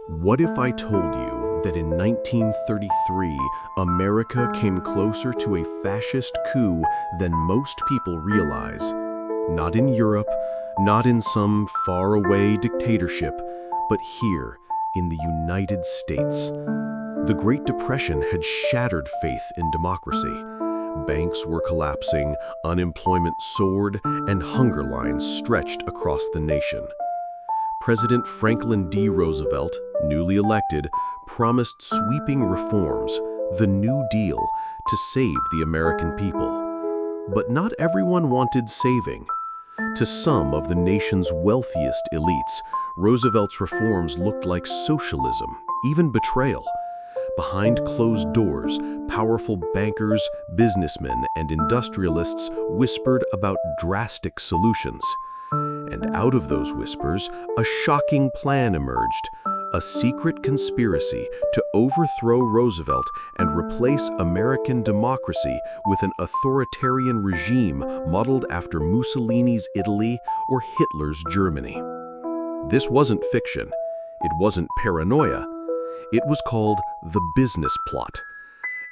What if I told you that in 1933, America came closer to a fascist coup than most people realize? Not in Europe, not in some faraway dictatorship, but here in the United States. The Great Depression had shattered faith in democracy. Banks were collapsing, unemployment soared, and hunger lines stretched across the nation. President Franklin D. Roosevelt, newly elected, promised sweeping reforms, the New Deal, to save the American people. But not everyone wanted saving. To some of the nation's wealthiest elites, Roosevelt's reforms looked like socialism, even betrayal. Behind closed doors, powerful bankers, businessmen, and industrialists whispered about drastic solutions. And out of those whispers, a shocking plan emerged, a secret conspiracy to overthrow Roosevelt and replace American democracy with an authoritarian regime modeled after Mussolini's Italy or Hitler's Germany. This wasn't fiction. It wasn't paranoia. It was called the business plot.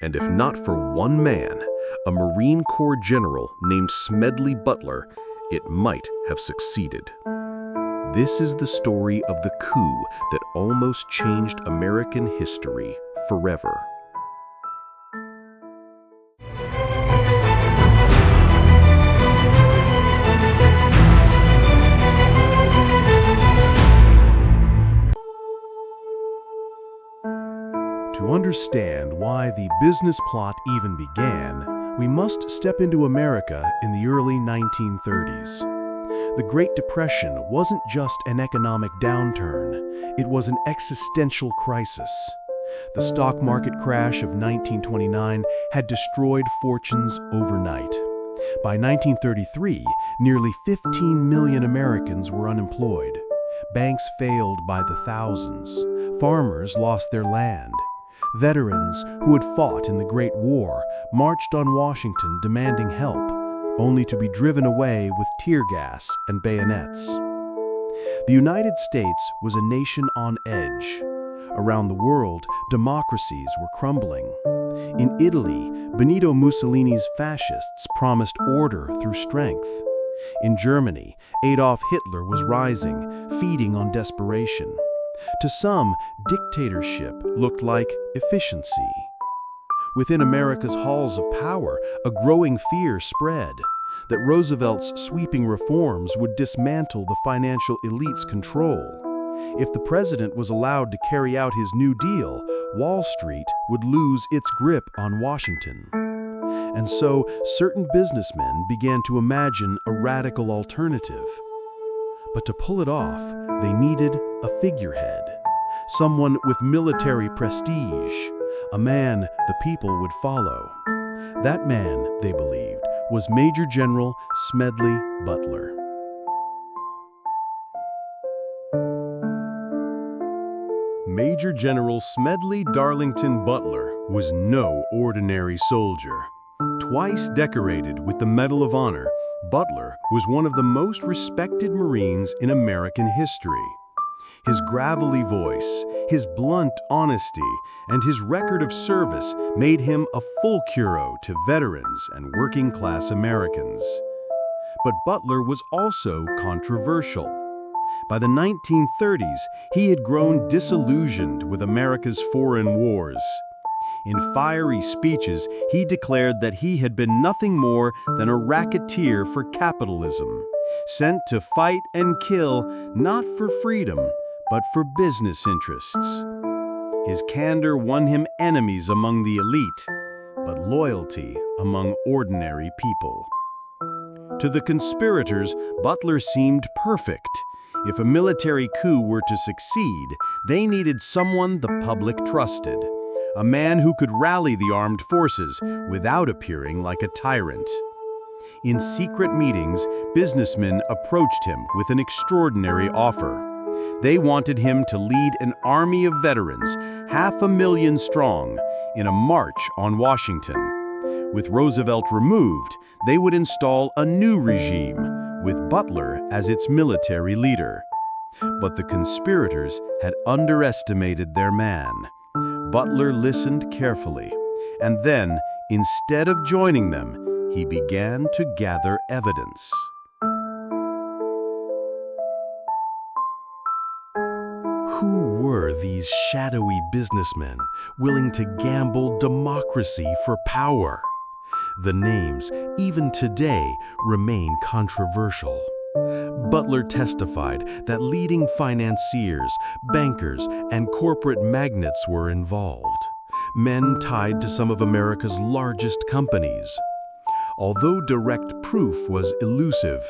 And if not for one man, a Marine Corps general named Smedley Butler, it might have succeeded. This is the story of the coup that almost changed American history forever. To understand why the business plot even began, we must step into America in the early 1930s. The Great Depression wasn't just an economic downturn, it was an existential crisis. The stock market crash of 1929 had destroyed fortunes overnight. By 1933, nearly 15 million Americans were unemployed. Banks failed by the thousands. Farmers lost their land. Veterans who had fought in the Great War marched on Washington demanding help, only to be driven away with tear gas and bayonets. The United States was a nation on edge. Around the world, democracies were crumbling. In Italy, Benito Mussolini's fascists promised order through strength. In Germany, Adolf Hitler was rising, feeding on desperation. To some, dictatorship looked like efficiency. Within America's halls of power, a growing fear spread that Roosevelt's sweeping reforms would dismantle the financial elite's control. If the president was allowed to carry out his New Deal, Wall Street would lose its grip on Washington. And so, certain businessmen began to imagine a radical alternative. But to pull it off, they needed a figurehead, someone with military prestige, a man the people would follow. That man, they believed, was Major General Smedley Butler. Major General Smedley Darlington Butler was no ordinary soldier. Twice decorated with the Medal of Honor, Butler was one of the most respected Marines in American history. His gravelly voice, his blunt honesty, and his record of service made him a fulcrum to veterans and working-class Americans. But Butler was also controversial. By the 1930s, he had grown disillusioned with America's foreign wars. In fiery speeches, he declared that he had been nothing more than a racketeer for capitalism, sent to fight and kill not for freedom, but for business interests. His candor won him enemies among the elite, but loyalty among ordinary people. To the conspirators, Butler seemed perfect. If a military coup were to succeed, they needed someone the public trusted. A man who could rally the armed forces without appearing like a tyrant. In secret meetings, businessmen approached him with an extraordinary offer. They wanted him to lead an army of veterans, 500,000 strong, in a march on Washington. With Roosevelt removed, they would install a new regime, with Butler as its military leader. But the conspirators had underestimated their man. Butler listened carefully, and then, instead of joining them, he began to gather evidence. Who were these shadowy businessmen willing to gamble democracy for power? The names, even today, remain controversial. Butler testified that leading financiers, bankers, and corporate magnates were involved, men tied to some of America's largest companies. Although direct proof was elusive,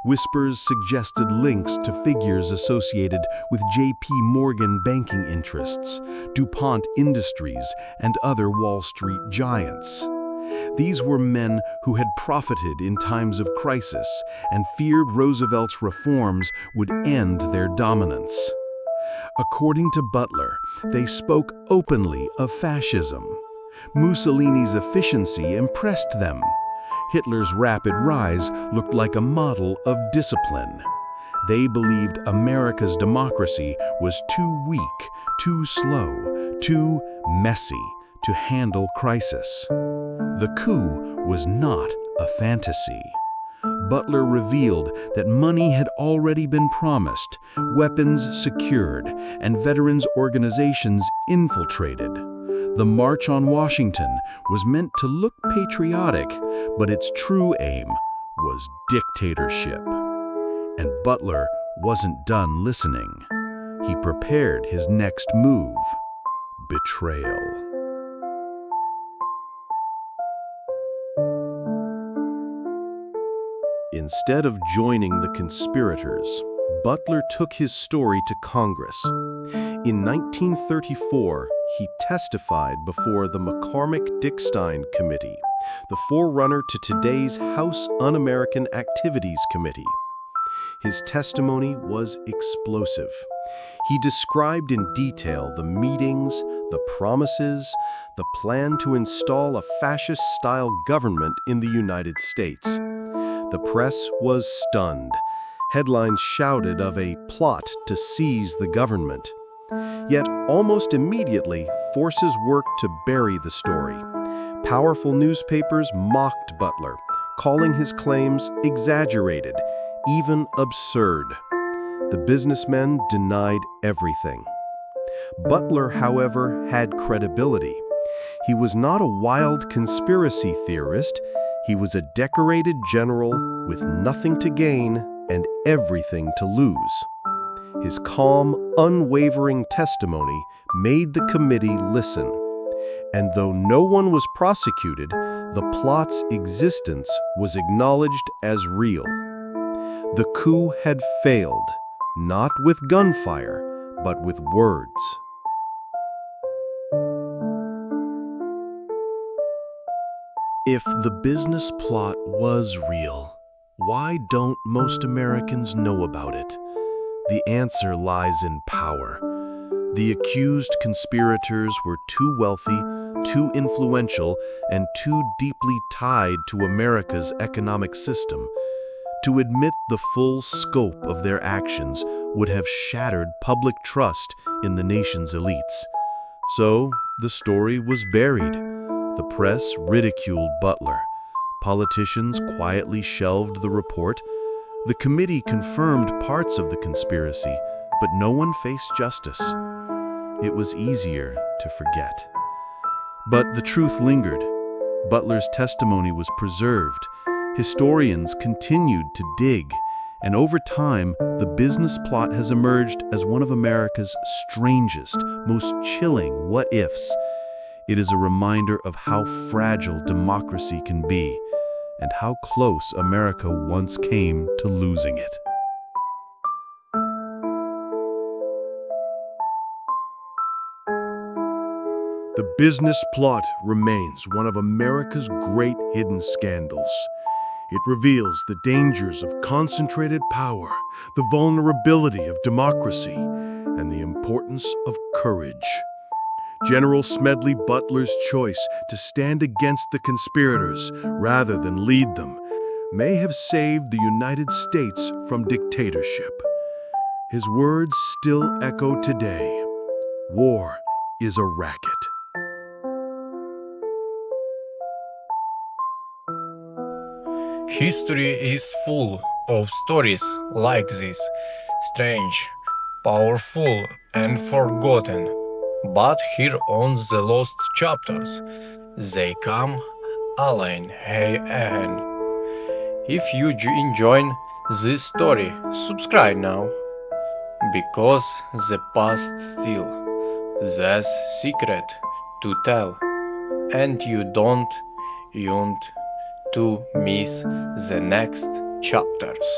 whispers suggested links to figures associated with J.P. Morgan banking interests, DuPont Industries, and other Wall Street giants. These were men who had profited in times of crisis and feared Roosevelt's reforms would end their dominance. According to Butler, they spoke openly of fascism. Mussolini's efficiency impressed them. Hitler's rapid rise looked like a model of discipline. They believed America's democracy was too weak, too slow, too messy to handle crisis. The coup was not a fantasy. Butler revealed that money had already been promised, weapons secured, and veterans organizations infiltrated. The March on Washington was meant to look patriotic, but its true aim was dictatorship. And Butler wasn't done listening. He prepared his next move: betrayal. Instead of joining the conspirators, Butler took his story to Congress. In 1934, he testified before the McCormick-Dickstein Committee, the forerunner to today's House Un-American Activities Committee. His testimony was explosive. He described in detail the meetings, the promises, the plan to install a fascist-style government in the United States. The press was stunned. Headlines shouted of a plot to seize the government. Yet almost immediately, forces worked to bury the story. Powerful newspapers mocked Butler, calling his claims exaggerated, even absurd. The businessmen denied everything. Butler, however, had credibility. He was not a wild conspiracy theorist. He was a decorated general with nothing to gain and everything to lose. His calm, unwavering testimony made the committee listen. And though no one was prosecuted, the plot's existence was acknowledged as real. The coup had failed, not with gunfire, but with words. If the business plot was real, why don't most Americans know about it? The answer lies in power. The accused conspirators were too wealthy, too influential, and too deeply tied to America's economic system. To admit the full scope of their actions would have shattered public trust in the nation's elites. So, the story was buried. The press ridiculed Butler. Politicians quietly shelved the report. The committee confirmed parts of the conspiracy, but no one faced justice. It was easier to forget. But the truth lingered. Butler's testimony was preserved. Historians continued to dig, and over time, the business plot has emerged as one of America's strangest, most chilling what-ifs. It is a reminder of how fragile democracy can be, and how close America once came to losing it. The business plot remains one of America's great hidden scandals. It reveals the dangers of concentrated power, the vulnerability of democracy, and the importance of courage. General Smedley Butler's choice to stand against the conspirators rather than lead them may have saved the United States from dictatorship. His words still echo today. War is a racket. History is full of stories like this, strange, powerful, and forgotten. But here on the lost chapters, they come Alain and if you enjoy this story, subscribe now, because the past still there's secret to tell, and you don't want to miss the next chapters.